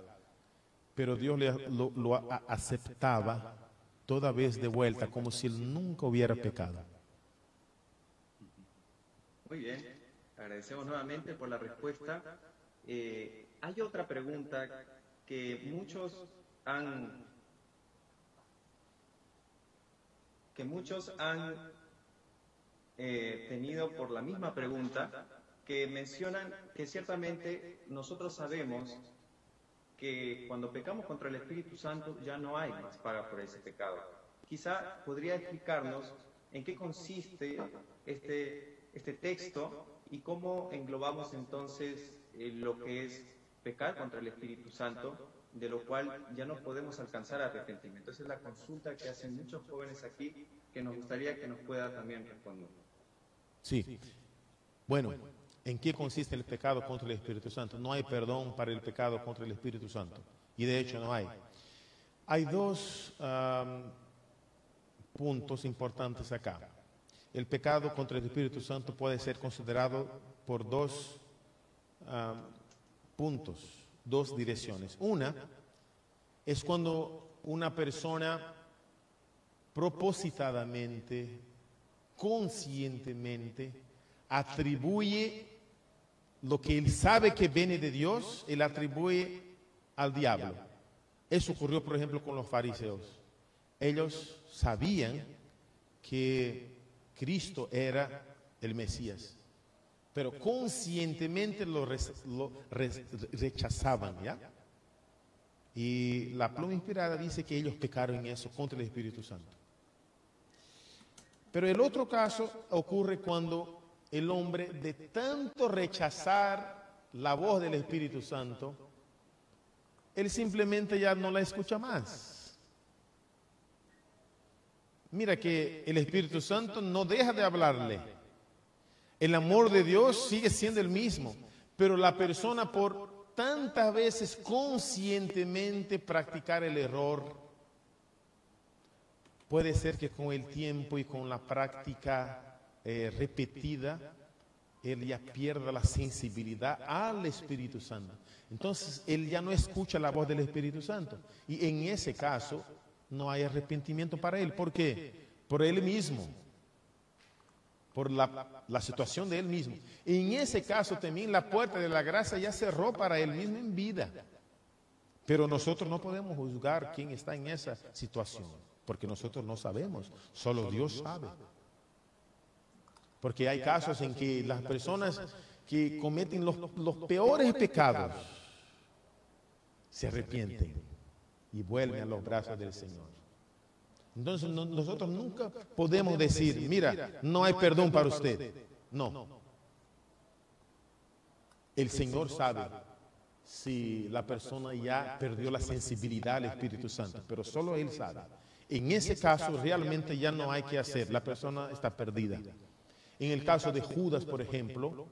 Pero Dios lo aceptaba toda vez de vuelta, como si él nunca hubiera pecado. Muy bien, agradecemos nuevamente por la respuesta. Hay otra pregunta que muchos han tenido por la misma pregunta, que mencionan que ciertamente nosotros sabemos que cuando pecamos contra el Espíritu Santo ya no hay más paga por ese pecado. Quizá podría explicarnos en qué consiste este texto y cómo englobamos entonces lo que es pecar contra el Espíritu Santo, de lo cual ya no podemos alcanzar arrepentimiento. Esa es la consulta que hacen muchos jóvenes aquí, que nos gustaría que nos pueda también responder. Sí. Bueno, ¿en qué consiste el pecado contra el Espíritu Santo? No hay perdón para el pecado contra el Espíritu Santo. Y de hecho no hay. Hay dos puntos importantes acá. El pecado contra el Espíritu Santo puede ser considerado por dos puntos, dos direcciones. Una es cuando una persona propositadamente, conscientemente, atribuye lo que él sabe que viene de Dios, él atribuye al diablo. Eso ocurrió, por ejemplo, con los fariseos. Ellos sabían que Cristo era el Mesías, pero conscientemente lo rechazaban, ¿ya? Y la pluma inspirada dice que ellos pecaron en eso contra el Espíritu Santo. Pero el otro caso ocurre cuando el hombre, de tanto rechazar la voz del Espíritu Santo, él simplemente ya no la escucha más. Mira que el Espíritu Santo no deja de hablarle. El amor de Dios sigue siendo el mismo, pero la persona por tantas veces conscientemente practicar el error, puede ser que con el tiempo y con la práctica repetida, él ya pierda la sensibilidad al Espíritu Santo. Entonces, él ya no escucha la voz del Espíritu Santo. Y en ese caso, no hay arrepentimiento para él. ¿Por qué? Por él mismo. Por la situación de él mismo. En ese caso también la puerta de la gracia ya cerró para él mismo en vida. Pero nosotros no podemos juzgar quién está en esa situación, porque nosotros no sabemos, solo Dios sabe. Porque hay casos en que las personas que cometen los peores pecados se arrepienten y vuelven a los brazos del Señor. Entonces nosotros nunca podemos decir, mira, no hay perdón para usted. No. El Señor sabe si la persona ya perdió la sensibilidad al Espíritu Santo, pero solo Él sabe. En ese caso realmente ya no hay que hacer, la persona está perdida. En el caso de Judas, por ejemplo,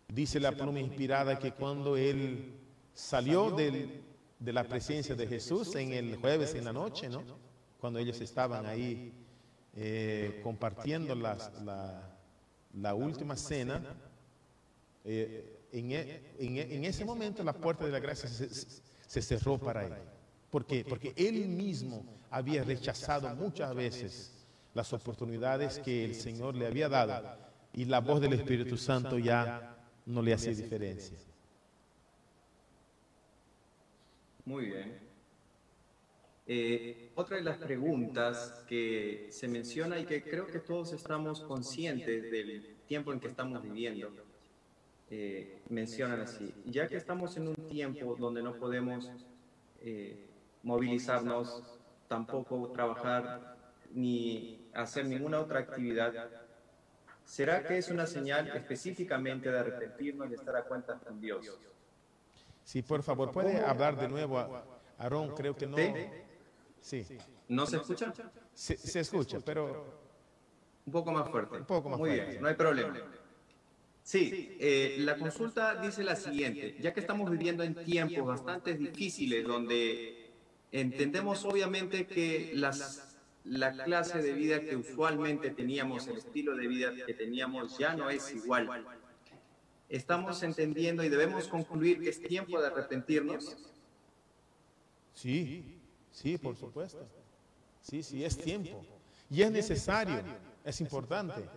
dice la pluma inspirada que cuando él salió de la presencia de Jesús en el jueves en la noche, ¿no? Cuando ellos estaban ahí compartiendo la última cena, en ese momento la puerta de la gracia se cerró para él. ¿Por qué? Porque él mismo había rechazado muchas veces las oportunidades que el Señor le había dado y la voz del Espíritu Santo ya no le hacía diferencia. Muy bien. Otra de las preguntas que se menciona y que creo que todos estamos conscientes del tiempo en que estamos viviendo, mencionan así: ya que estamos en un tiempo donde no podemos movilizarnos, tampoco trabajar ni hacer ninguna otra actividad, ¿será que es una señal específicamente de arrepentirnos y de estar a cuentas con Dios? Sí, por favor, ¿puede hablar de nuevo, Aarón? Creo que no. Sí. ¿No se escucha? Se escucha, pero un poco más fuerte. Un poco más Muy fuerte. bien, no hay problema. Sí, la consulta dice la siguiente: ya que estamos viviendo en tiempos bastante difíciles donde entendemos obviamente que la clase de vida que usualmente teníamos, el estilo de vida que teníamos ya no es igual. ¿Estamos entendiendo y debemos concluir que es tiempo de arrepentirnos? Sí, sí, por supuesto. Sí, sí, es tiempo. Y es necesario, es importante.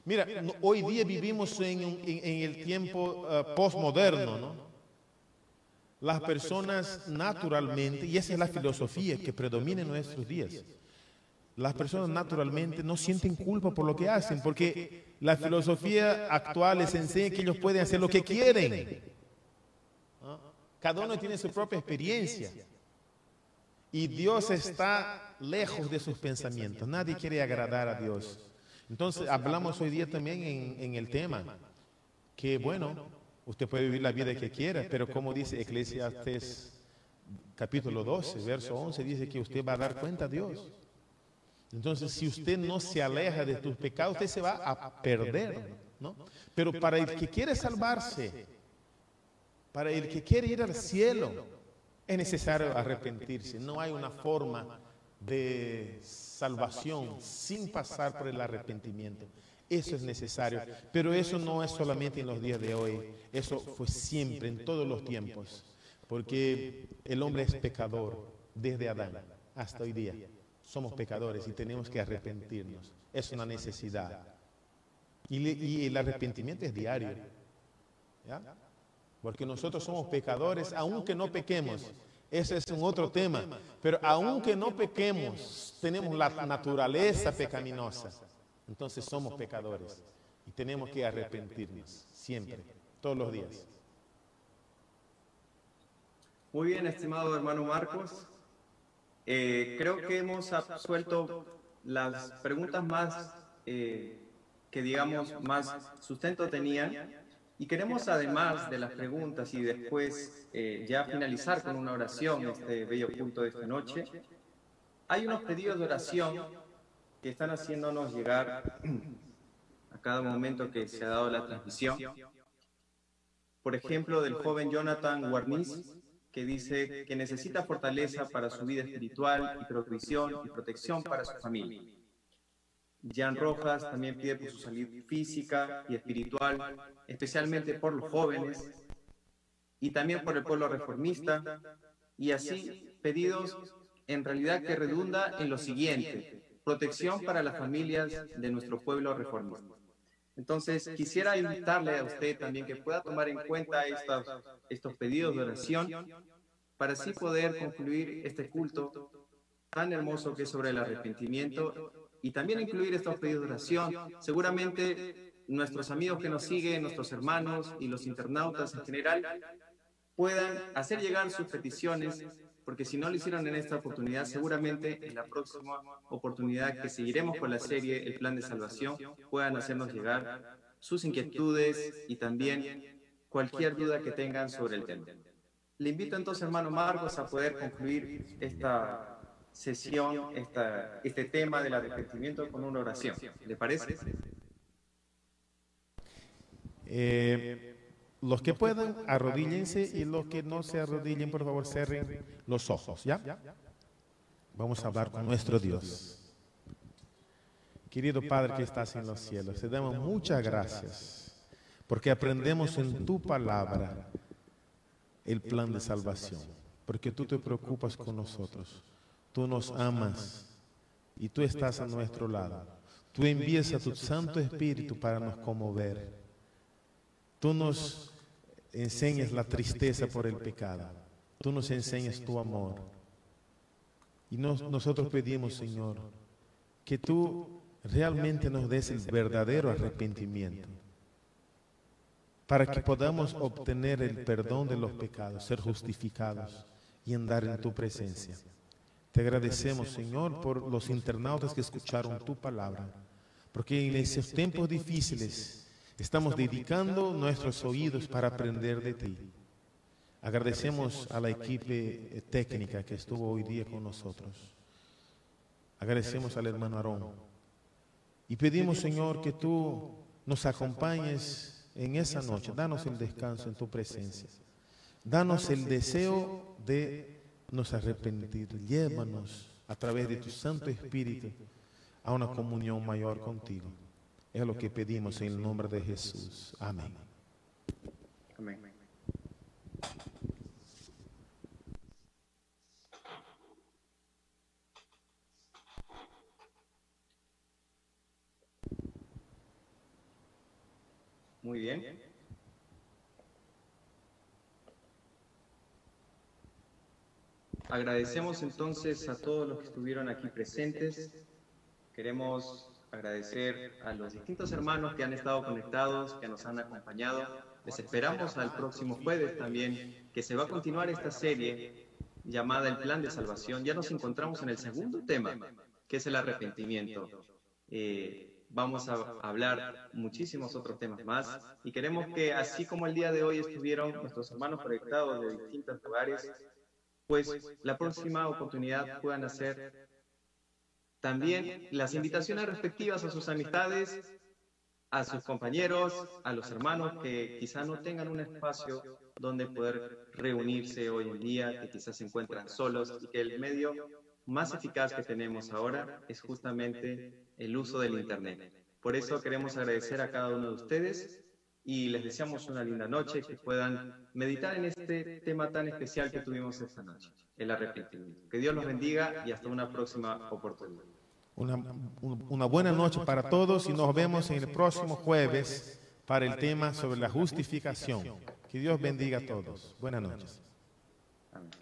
Mira, hoy día vivimos en el tiempo postmoderno, ¿no? Las personas naturalmente, y esa es la filosofía que predomina en nuestros días, las personas naturalmente no sienten culpa por lo que hacen, porque la filosofía actual les enseña que ellos pueden hacer lo que quieren. ¿No? Cada uno tiene su propia experiencia. Y Dios está lejos de sus pensamientos. Nadie quiere agradar a Dios. Entonces, hablamos hoy día también en el tema que, bueno, usted puede vivir la vida que quiera, pero como dice Eclesiastes capítulo 12, verso 11, dice que usted va a dar cuenta a Dios. Entonces, si usted no se aleja de tus pecados, usted se va a perder, ¿no? Pero para el que quiere salvarse, para el que quiere ir al cielo, es necesario arrepentirse. No hay una forma de salvación sin pasar por el arrepentimiento. Eso es necesario. Pero eso no es solamente en los días de hoy. Eso fue siempre, en todos los tiempos. Porque el hombre es pecador desde Adán hasta hoy día. Somos pecadores y tenemos que arrepentirnos. Es una necesidad. Y el arrepentimiento es diario. ¿Ya? Porque nosotros somos pecadores, aunque no pequemos. Ese es un otro tema. Pero aunque no pequemos, tenemos la naturaleza pecaminosa. Entonces somos pecadores. Y tenemos que arrepentirnos siempre, todos los días. Muy bien, estimado hermano Marcos. Creo que hemos absuelto las preguntas más, que digamos, más sustento tenían. Y queremos, además de las preguntas y después ya finalizar con una oración este bello culto de esta noche, hay unos pedidos de oración que están haciéndonos llegar a cada momento que se ha dado la transmisión. Por ejemplo, del joven Jonathan Guarniz, que dice que necesita fortaleza para su vida espiritual y provisión y protección para su familia. Jan Rojas también pide por su salud física y espiritual, especialmente por los jóvenes y también por el pueblo reformista, y así pedidos en realidad que redunda en lo siguiente: protección para las familias de nuestro pueblo reformista. Entonces, quisiera invitarle a usted también que pueda tomar en cuenta estos pedidos de oración para así poder concluir este culto tan hermoso que es sobre el arrepentimiento, y también incluir estos pedidos de oración. Seguramente nuestros amigos que nos siguen, nuestros hermanos y los internautas en general puedan hacer llegar sus peticiones, porque si no lo hicieron en esta oportunidad, seguramente en la próxima oportunidad que seguiremos con la serie El Plan de Salvación, puedan hacernos llegar sus inquietudes y también cualquier duda que tengan sobre el tema. Le invito entonces, hermano Marcos, a poder concluir esta sesión, este tema del arrepentimiento con una oración. ¿Le parece? Los que puedan, arrodíllense, y los que no se arrodillen, por favor, cierren los ojos, ¿ya? Vamos a hablar con nuestro Dios. Querido Padre que estás en los cielos, te damos muchas gracias porque aprendemos en tu palabra el plan de salvación, porque tú te preocupas con nosotros, tú nos amas y tú estás a nuestro lado. Tú envías a tu Santo Espíritu para nos conmover. Tú nos enseñas la tristeza por el pecado. Tú nos enseñas tu amor. Y nosotros pedimos, Señor, que tú realmente nos des el verdadero arrepentimiento, para que podamos obtener el perdón de los pecados, ser justificados y andar en tu presencia. Te agradecemos, Señor, por los internautas que escucharon tu palabra, porque en esos tiempos difíciles estamos dedicando nuestros oídos para aprender de ti. Agradecemos a la equipo técnica que estuvo hoy día con nosotros. Agradecemos al hermano Aarón. Y pedimos, Señor, que tú nos acompañes en esa noche. Danos el descanso en tu presencia. Danos el deseo de nos arrepentidos. Llévanos a través de tu Santo Espíritu a una comunión mayor contigo. Es lo que pedimos en el nombre de Jesús. Amén. Amén. Muy bien. Agradecemos entonces a todos los que estuvieron aquí presentes. Queremos agradecer a los distintos hermanos que han estado conectados, que nos han acompañado. Les esperamos al próximo jueves también, que se va a continuar esta serie llamada El Plan de Salvación. Ya nos encontramos en el segundo tema, que es el arrepentimiento. Vamos a hablar muchísimos otros temas más y queremos que, así como el día de hoy estuvieron nuestros hermanos conectados de distintos lugares, pues la próxima oportunidad puedan hacer también las invitaciones respectivas a sus amistades, a sus compañeros, a los hermanos que quizá no tengan un espacio donde poder reunirse hoy en día, que quizás se encuentran solos y que el medio más eficaz que tenemos ahora es justamente el uso del Internet. Por eso queremos agradecer a cada uno de ustedes y les deseamos una linda noche, que puedan meditar en este tema tan especial que tuvimos esta noche, el arrepentimiento. Que Dios los bendiga y hasta una próxima oportunidad. Una buena noche para todos y nos vemos en el próximo jueves para el tema sobre la justificación. Que Dios bendiga a todos. Buenas noches. Amén.